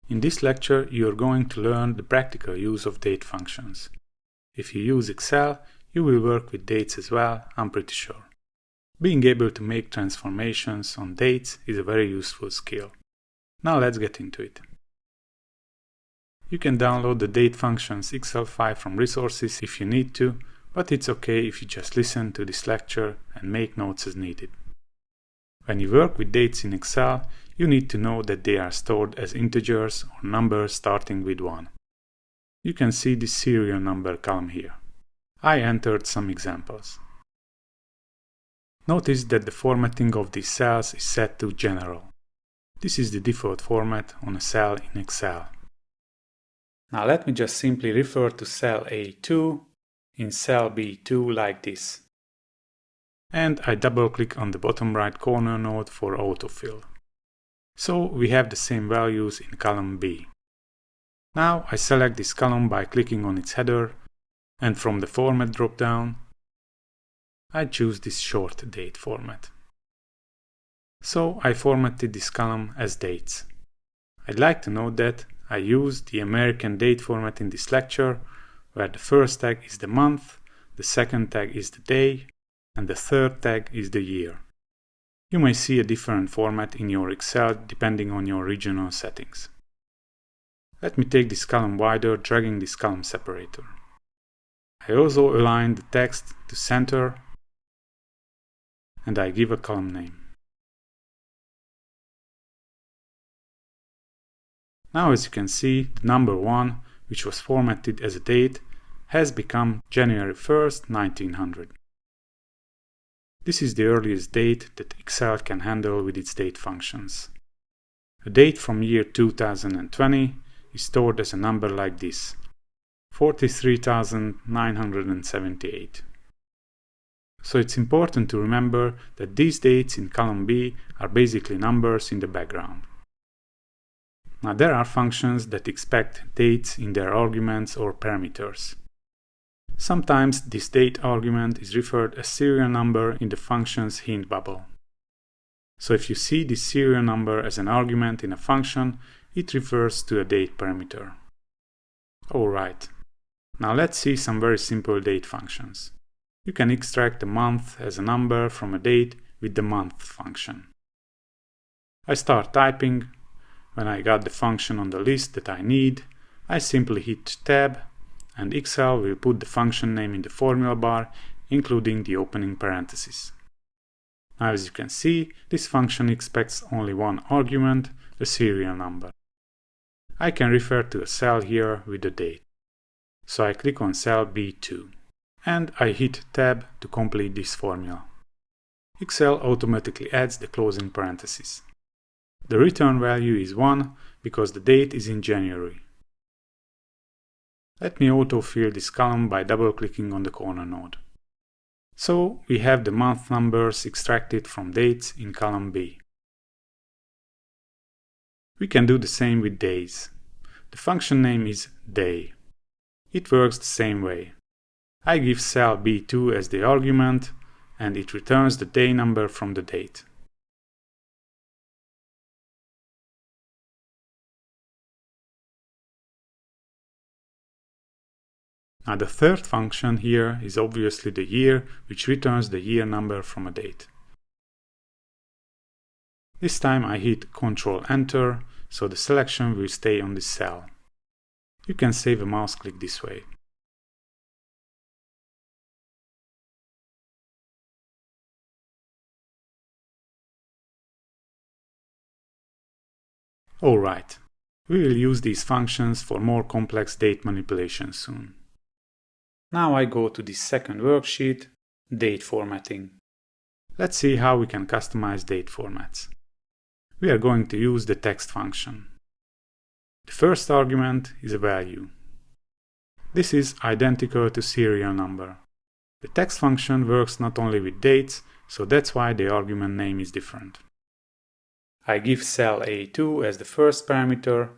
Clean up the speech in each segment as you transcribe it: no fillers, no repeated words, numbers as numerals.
In this lecture, you are going to learn the practical use of date functions. If you use Excel, you will work with dates as well, I'm pretty sure. Being able to make transformations on dates is a very useful skill. Now let's get into it. You can download the date functions Excel file from resources if you need to, but it's okay if you just listen to this lecture and make notes as needed. When you work with dates in Excel, you need to know that they are stored as integers or numbers starting with 1. You can see the serial number column here. I entered some examples. Notice that the formatting of these cells is set to General. This is the default format on a cell in Excel. Now let me just simply refer to cell A2 in cell B2 like this. And I double-click on the bottom right corner node for autofill. So we have the same values in column B. Now I select this column by clicking on its header, and from the format drop-down, I choose this short date format. So I formatted this column as dates. I'd like to note that I used the American date format in this lecture, where the first tag is the month, the second tag is the day, and the third tag is the year. You may see a different format in your Excel depending on your regional settings. Let me take this column wider, dragging this column separator. I also align the text to center, and I give a column name. Now as you can see, the number 1, which was formatted as a date, has become January 1st, 1900. This is the earliest date that Excel can handle with its date functions. A date from year 2020 is stored as a number like this, 43,978. So it's important to remember that these dates in column B are basically numbers in the background. Now there are functions that expect dates in their arguments or parameters. Sometimes this date argument is referred as serial number in the function's hint bubble. So if you see this serial number as an argument in a function, it refers to a date parameter. Alright, now let's see some very simple date functions. You can extract a month as a number from a date with the month function. I start typing. When I got the function on the list that I need, I simply hit Tab, and Excel will put the function name in the formula bar, including the opening parentheses. Now as you can see, this function expects only one argument, a serial number. I can refer to a cell here with the date. So I click on cell B2, and I hit Tab to complete this formula. Excel automatically adds the closing parentheses. The return value is 1 because the date is in January. Let me autofill this column by double-clicking on the corner node. So we have the month numbers extracted from dates in column B. We can do the same with days. The function name is day. It works the same way. I give cell B2 as the argument, and it returns the day number from the date. Now the third function here is obviously the year, which returns the year number from a date. This time I hit Ctrl Enter, so the selection will stay on this cell. You can save a mouse click this way. Alright, we will use these functions for more complex date manipulation soon. Now I go to this second worksheet, date formatting. Let's see how we can customize date formats. We are going to use the text function. The first argument is a value. This is identical to serial number. The text function works not only with dates, so that's why the argument name is different. I give cell A2 as the first parameter,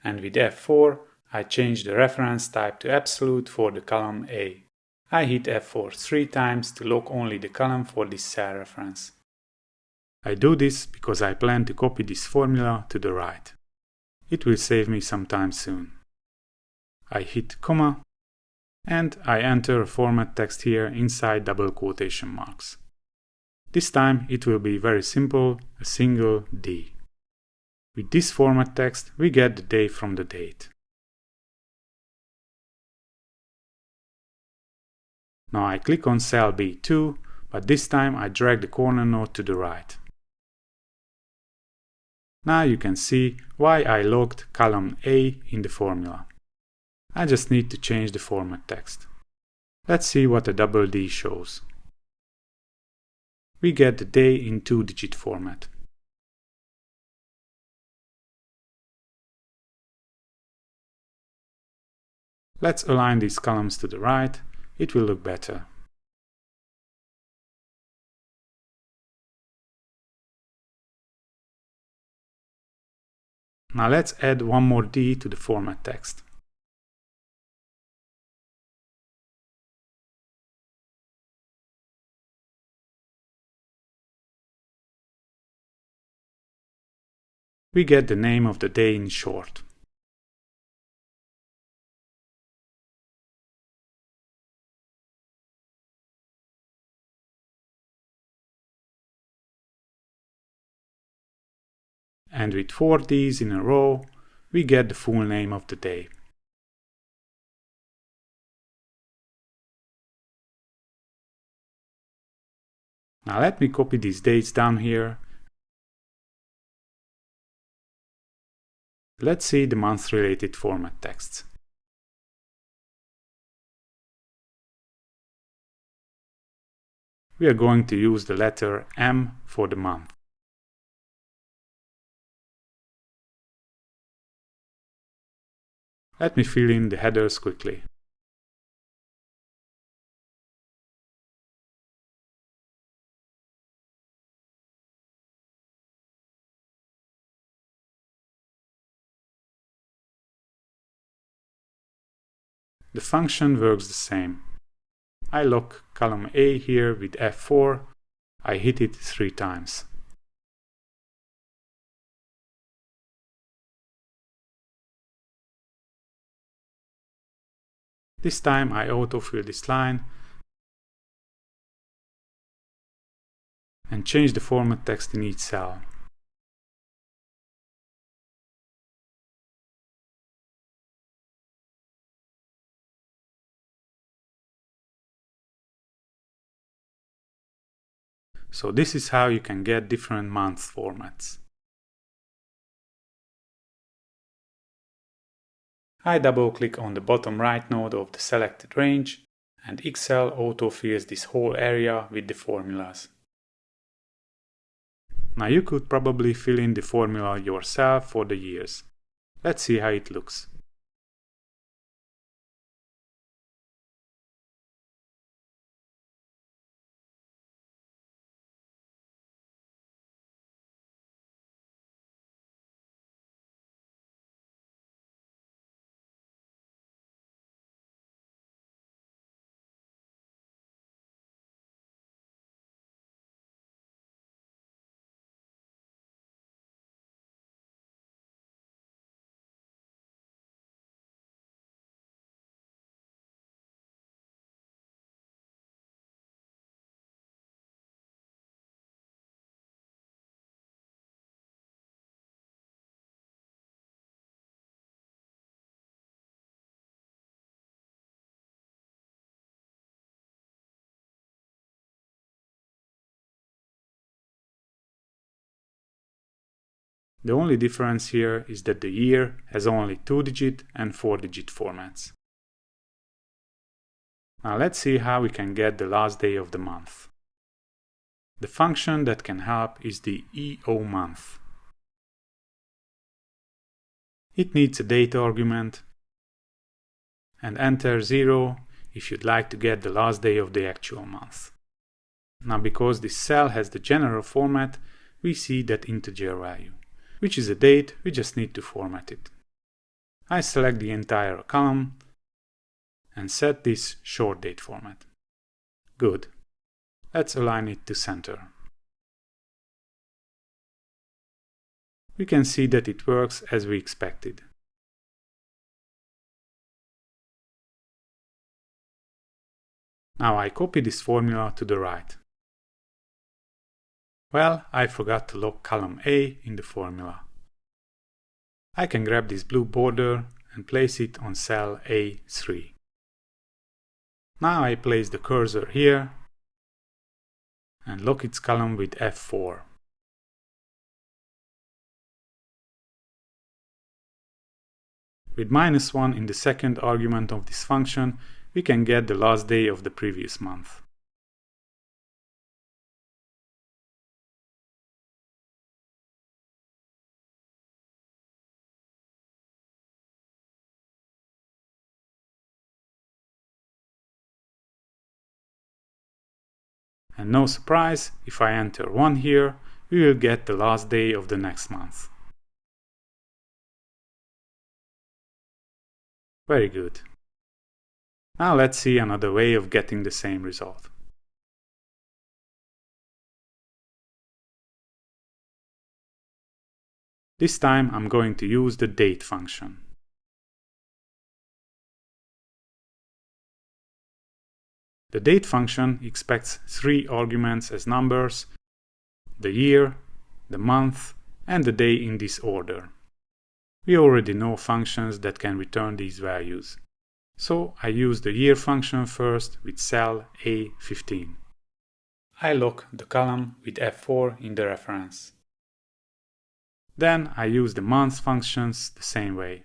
and with F4, I change the reference type to absolute for the column A. I hit F4 3 times to lock only the column for this cell reference. I do this because I plan to copy this formula to the right. It will save me some time soon. I hit comma, and I enter a format text here inside double quotation marks. This time it will be very simple, a single D. With this format text, we get the day from the date. Now I click on cell B2, but this time I drag the corner node to the right. Now you can see why I logged column A in the formula. I just need to change the format text. Let's see what a double D shows. We get the day in 2-digit format. Let's align these columns to the right. It will look better. Now let's add one more D to the format text. We get the name of the day in short. And with 4 Ds in a row, we get the full name of the day. Now let me copy these dates down here. Let's see the month-related format texts. We are going to use the letter M for the month. Let me fill in the headers quickly. The function works the same. I lock column A here with F4. I hit it 3 times. This time I autofill this line and change the format text in each cell. So this is how you can get different month formats. I double-click on the bottom right node of the selected range, and Excel autofills this whole area with the formulas. Now you could probably fill in the formula yourself for the years. Let's see how it looks. The only difference here is that the year has only 2-digit and 4-digit formats. Now let's see how we can get the last day of the month. The function that can help is the EO month. It needs a date argument and enter 0 if you'd like to get the last day of the actual month. Now because this cell has the general format, we see that integer value, which is a date. We just need to format it. I select the entire column and set this short date format. Good. Let's align it to center. we can see that it works as we expected. Now I copy this formula to the right. Well, I forgot to lock column A in the formula. I can grab this blue border and place it on cell A3. Now I place the cursor here and lock its column with F4. With -1 in the second argument of this function, we can get the last day of the previous month. And no surprise, if I enter 1 here, we will get the last day of the next month. Very good. Now let's see another way of getting the same result. This time I'm going to use the date function. The date function expects 3 arguments as numbers: the year, the month, and the day in this order. We already know functions that can return these values. So I use the year function first with cell A15. I lock the column with F4 in the reference. Then I use the month functions the same way.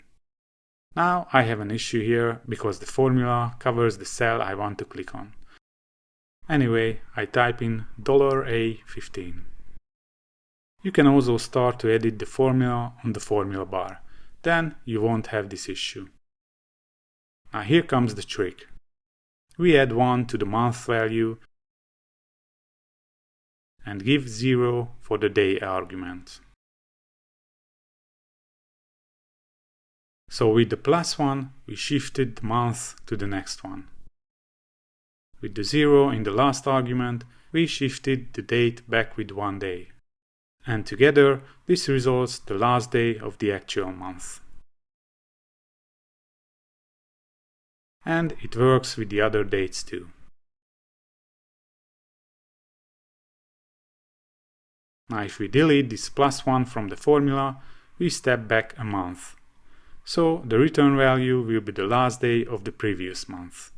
Now I have an issue here because the formula covers the cell I want to click on. Anyway, I type in $A15. You can also start to edit the formula on the formula bar. Then you won't have this issue. Now here comes the trick. We add 1 to the month value and give 0 for the day argument. So with the +1, we shifted the month to the next one. With the 0 in the last argument, we shifted the date back with 1 day. And together, this results the last day of the actual month. And it works with the other dates too. Now if we delete this +1 from the formula, we step back a month. So the return value will be the last day of the previous month.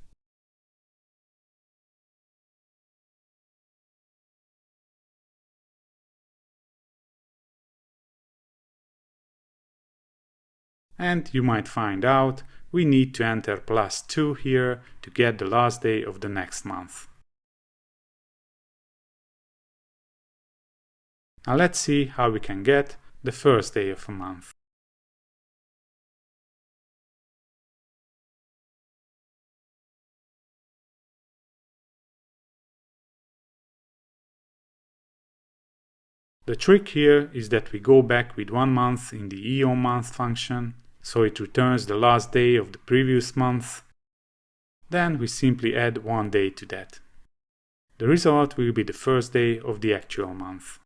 And you might find out we need to enter +2 here to get the last day of the next month. Now let's see how we can get the first day of a month. The trick here is that we go back with 1 month in the EOMonth function, so it returns the last day of the previous month. Then we simply add 1 day to that. The result will be the first day of the actual month.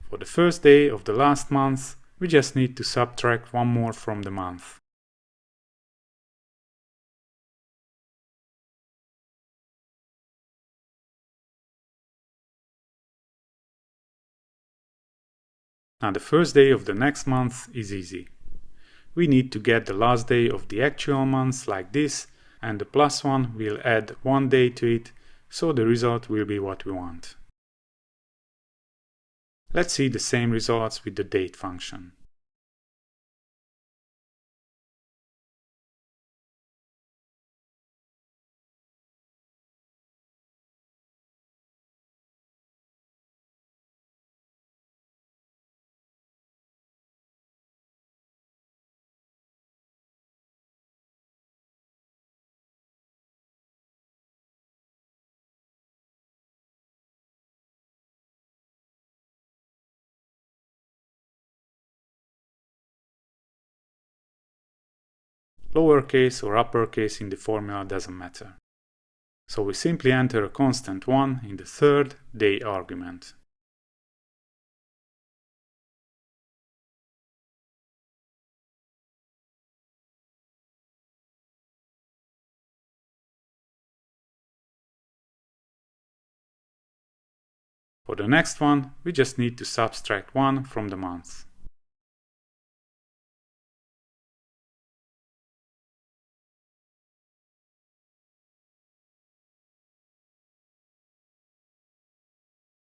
For the first day of the last month, we just need to subtract 1 more from the month. Now the first day of the next month is easy. We need to get the last day of the actual month like this, and the +1 will add 1 day to it, so the result will be what we want. Let's see the same results with the date function. Lowercase or uppercase in the formula doesn't matter. So we simply enter a constant 1 in the third day argument. For the next one, we just need to subtract 1 from the month.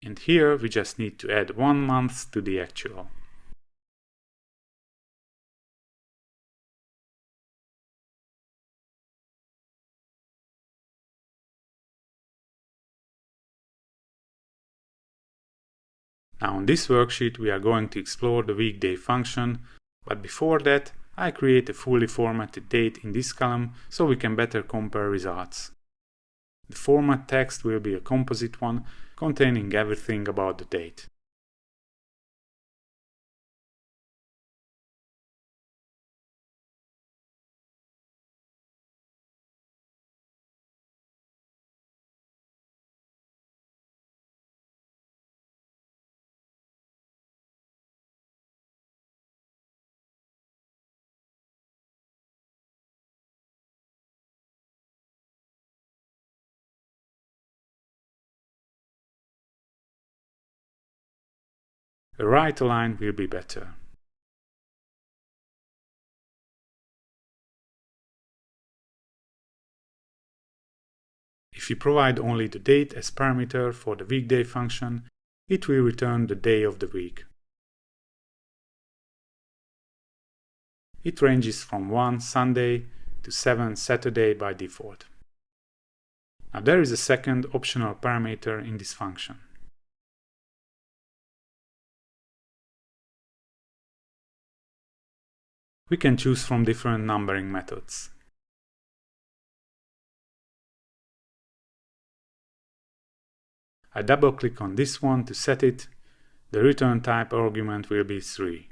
And here we just need to add 1 month to the actual. Now on this worksheet we are going to explore the weekday function, but before that I create a fully formatted date in this column so we can better compare results. The format text will be a composite one containing everything about the date. A right align will be better. If you provide only the date as parameter for the weekday function, it will return the day of the week. It ranges from 1 Sunday to 7 Saturday by default. Now there is a second optional parameter in this function. We can choose from different numbering methods. I double-click on this one to set it. The return type argument will be 3.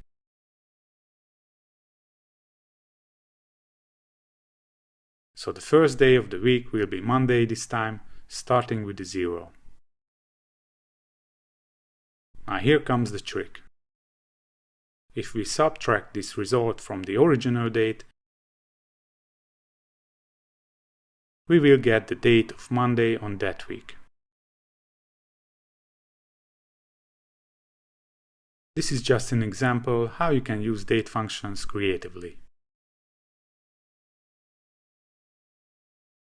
So the first day of the week will be Monday this time, starting with the 0. Now here comes the trick. If we subtract this result from the original date, we will get the date of Monday on that week. This is just an example how you can use date functions creatively.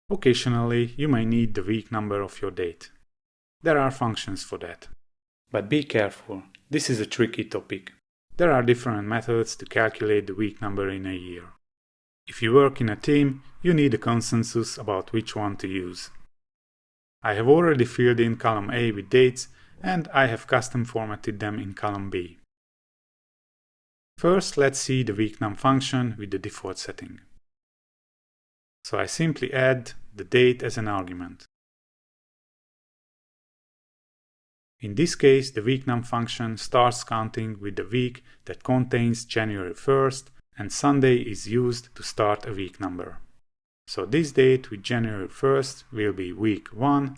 Occasionally, you may need the week number of your date. There are functions for that. But be careful, this is a tricky topic. There are different methods to calculate the week number in a year. If you work in a team, you need a consensus about which one to use. I have already filled in column A with dates, and I have custom formatted them in column B. First, let's see the weeknum function with the default setting. So I simply add the date as an argument. In this case, the weeknum function starts counting with the week that contains January 1st, and Sunday is used to start a week number. So this date with January 1st will be week 1,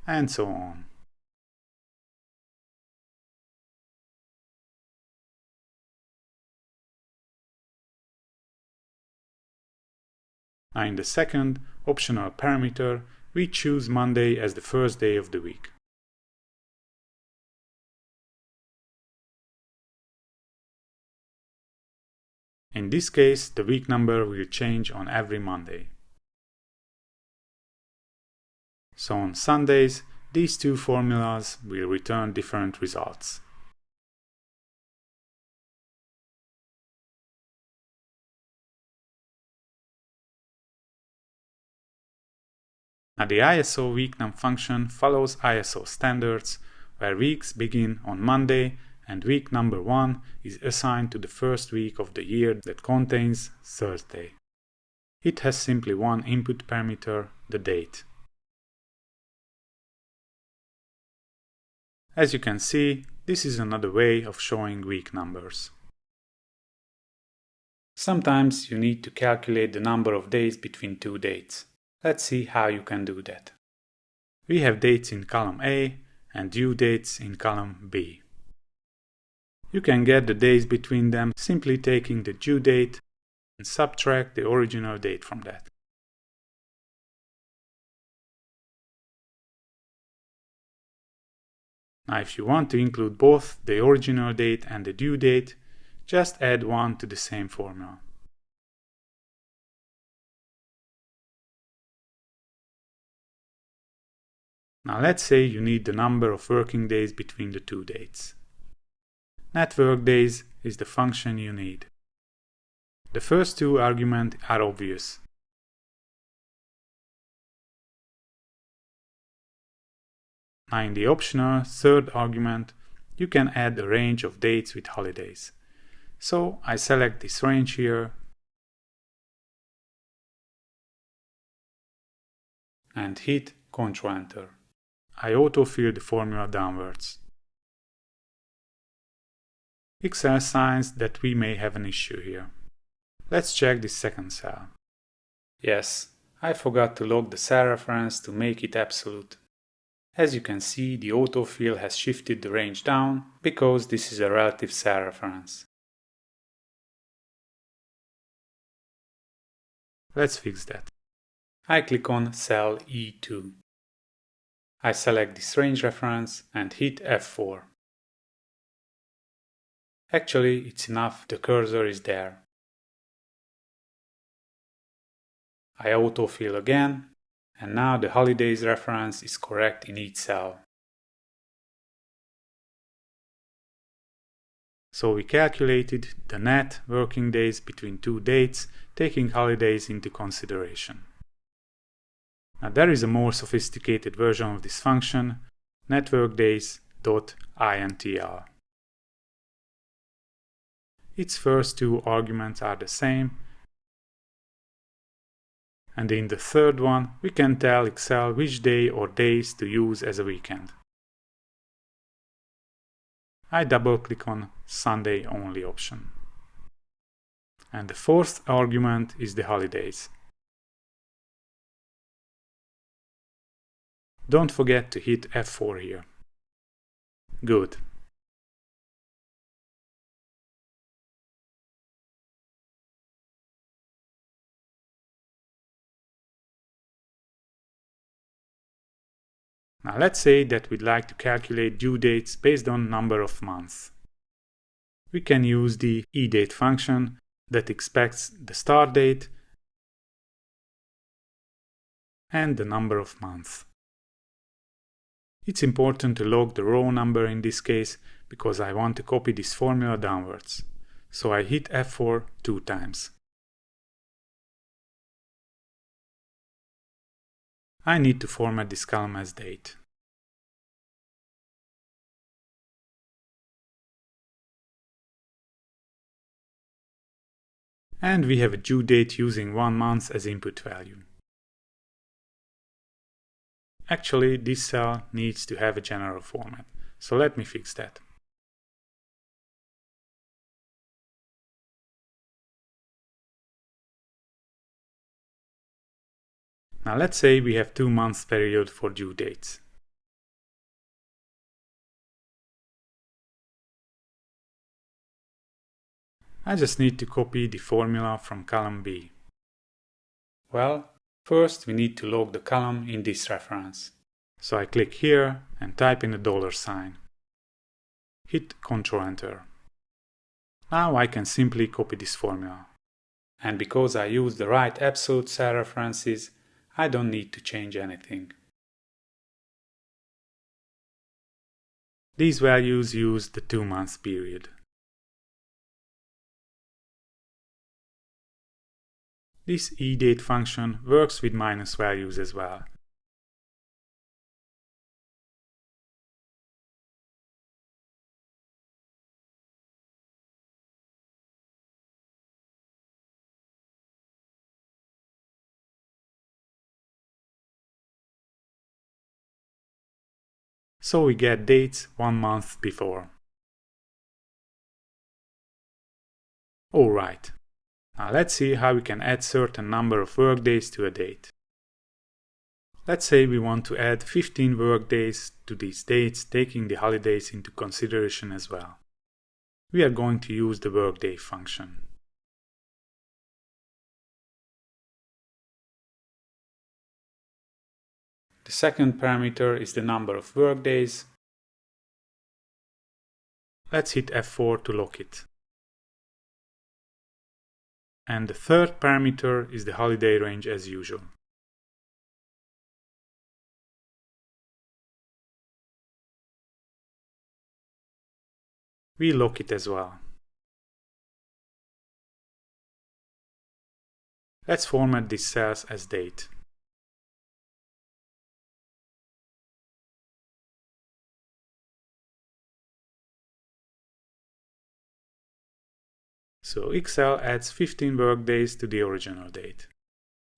and so on. Now in the second optional parameter, we choose Monday as the first day of the week. In this case, the week number will change on every Monday. So on Sundays, these two formulas will return different results. Now the ISO weeknum function follows ISO standards, where weeks begin on Monday and week number 1 is assigned to the first week of the year that contains Thursday. It has simply one input parameter, the date. As you can see, this is another way of showing week numbers. Sometimes you need to calculate the number of days between two dates. Let's see how you can do that. We have dates in column A and due dates in column B. You can get the days between them simply taking the due date and subtract the original date from that. Now if you want to include both the original date and the due date, just add 1 to the same formula. Now let's say you need the number of working days between the two dates. Networkdays is the function you need. The first two arguments are obvious. Now in the optional third argument, you can add a range of dates with holidays. So I select this range here and hit Ctrl-Enter. I autofill the formula downwards. Excel signs that we may have an issue here. Let's check this second cell. Yes, I forgot to log the cell reference to make it absolute. As you can see, the autofill has shifted the range down because this is a relative cell reference. Let's fix that. I click on cell E2. I select this range reference and hit F4. Actually, it's enough the cursor is there. I autofill again, and now the holidays reference is correct in each cell. So we calculated the net working days between two dates, taking holidays into consideration. Now there is a more sophisticated version of this function, networkdays.intl. Its first two arguments are the same, and in the third one we can tell Excel which day or days to use as a weekend. I double-click on Sunday Only option. And the fourth argument is the holidays. Don't forget to hit F4 here. Good. Now let's say that we'd like to calculate due dates based on number of months. We can use the eDate function that expects the start date and the number of months. It's important to log the row number in this case because I want to copy this formula downwards. So I hit F4 2 times. I need to format this column as date. And we have a due date using 1 month as input value. Actually, this cell needs to have a general format, so let me fix that. Now let's say we have 2 months period for due dates. I just need to copy the formula from column B. Well, first we need to log the column in this reference. So I click here and type in a $sign. Hit Ctrl-Enter. Now I can simply copy this formula. And because I use the right absolute cell references, I don't need to change anything. These values use the 2 months period. This eDate function works with minus values as well. So we get dates 1 month before. Alright, Now let's see how we can add certain number of workdays to a date. Let's say we want to add 15 workdays to these dates, taking the holidays into consideration as well. We are going to use the Workday function. The second parameter is the number of workdays. Let's hit F4 to lock it. And the third parameter is the holiday range as usual. We lock it as well. Let's format these cells as date. So Excel adds 15 workdays to the original date.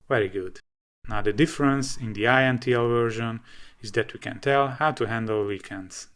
Very good. Now the difference in the INTL version is that we can tell how to handle weekends.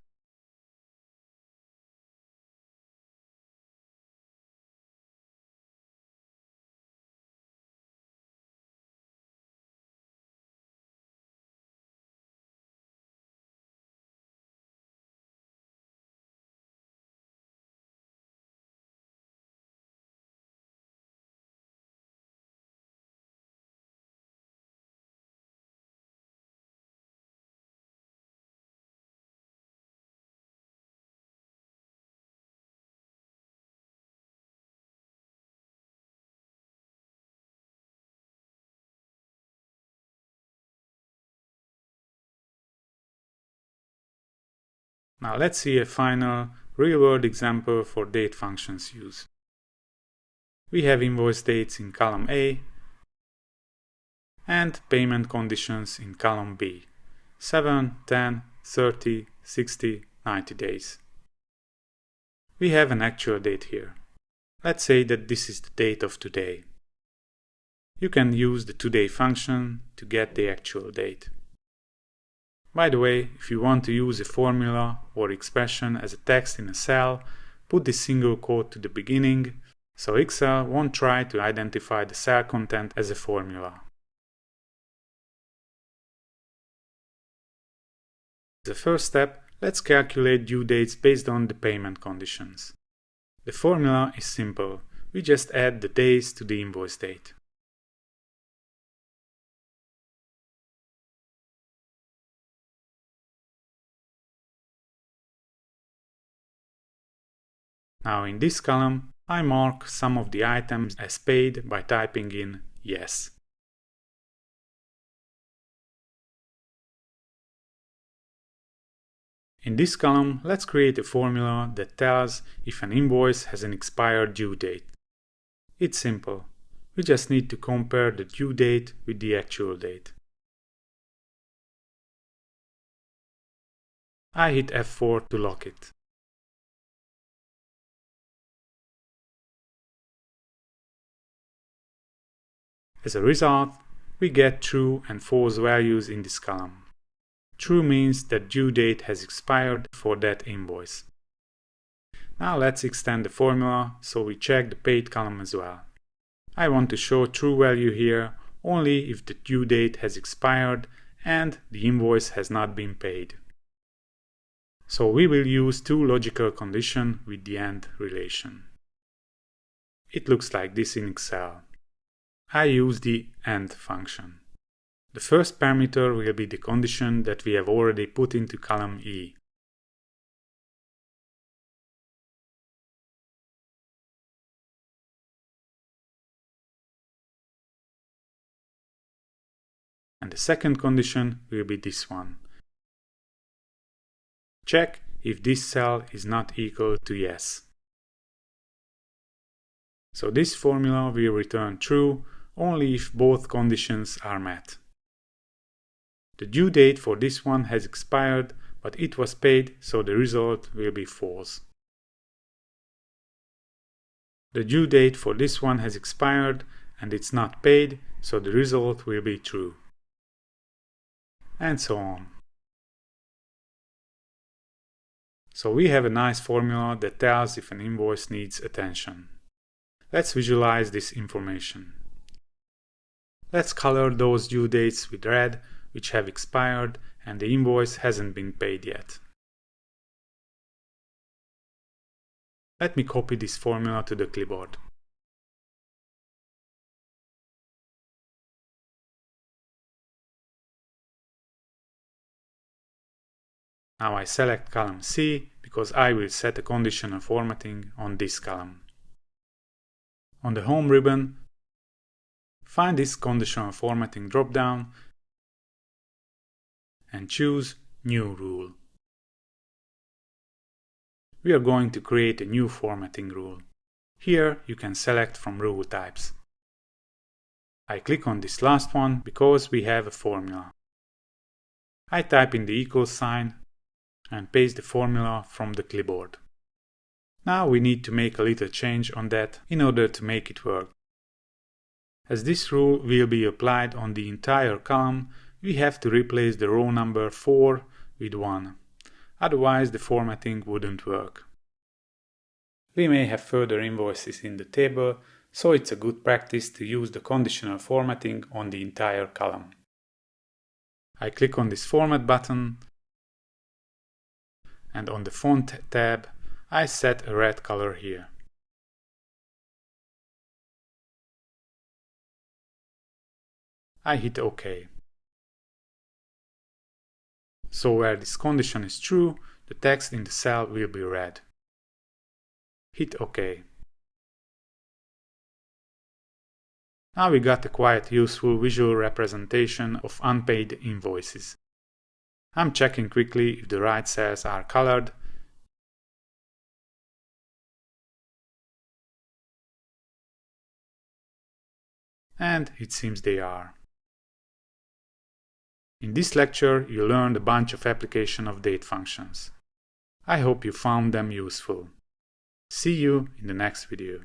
Now let's see a final real-world example for date functions use. We have invoice dates in column A and payment conditions in column B. 7, 10, 30, 60, 90 days. We have an actual date here. Let's say that this is the date of today. You can use the today function to get the actual date. By the way, if you want to use a formula or expression as a text in a cell, put this single quote to the beginning, so Excel won't try to identify the cell content as a formula. As a first step, let's calculate due dates based on the payment conditions. The formula is simple. We just add the days to the invoice date. Now in this column, I mark some of the items as paid by typing in yes. In this column, let's create a formula that tells if an invoice has an expired due date. It's simple. We just need to compare the due date with the actual date. I hit F4 to lock it. As a result, we get true and false values in this column. True means that due date has expired for that invoice. Now let's extend the formula so we check the paid column as well. I want to show true value here only if the due date has expired and the invoice has not been paid. So we will use two logical conditions with the AND relation. It looks like this in Excel. I use the AND function. The first parameter will be the condition that we have already put into column E. And the second condition will be this one. Check if this cell is not equal to yes. So this formula will return true only if both conditions are met. The due date for this one has expired, but it was paid, so the result will be false. The due date for this one has expired and it's not paid, so the result will be true. And so on. So we have a nice formula that tells if an invoice needs attention. Let's visualize this information. Let's color those due dates with red, which have expired and the invoice hasn't been paid yet. Let me copy this formula to the clipboard. Now I select column C because I will set a conditional formatting on this column. On the Home ribbon, find this conditional formatting drop-down and choose New Rule. We are going to create a new formatting rule. Here you can select from rule types. I click on this last one because we have a formula. I type in the equal sign and paste the formula from the clipboard. Now we need to make a little change on that in order to make it work. As this rule will be applied on the entire column, we have to replace the row number 4 with 1. Otherwise the formatting wouldn't work. We may have further invoices in the table, so it's a good practice to use the conditional formatting on the entire column. I click on this Format button, and on the Font tab, I set a red color here. I hit OK. So where this condition is true, the text in the cell will be red. Hit OK. Now we got a quite useful visual representation of unpaid invoices. I'm checking quickly if the right cells are colored, and it seems they are. In this lecture, you learned a bunch of application of date functions. I hope you found them useful. See you in the next video.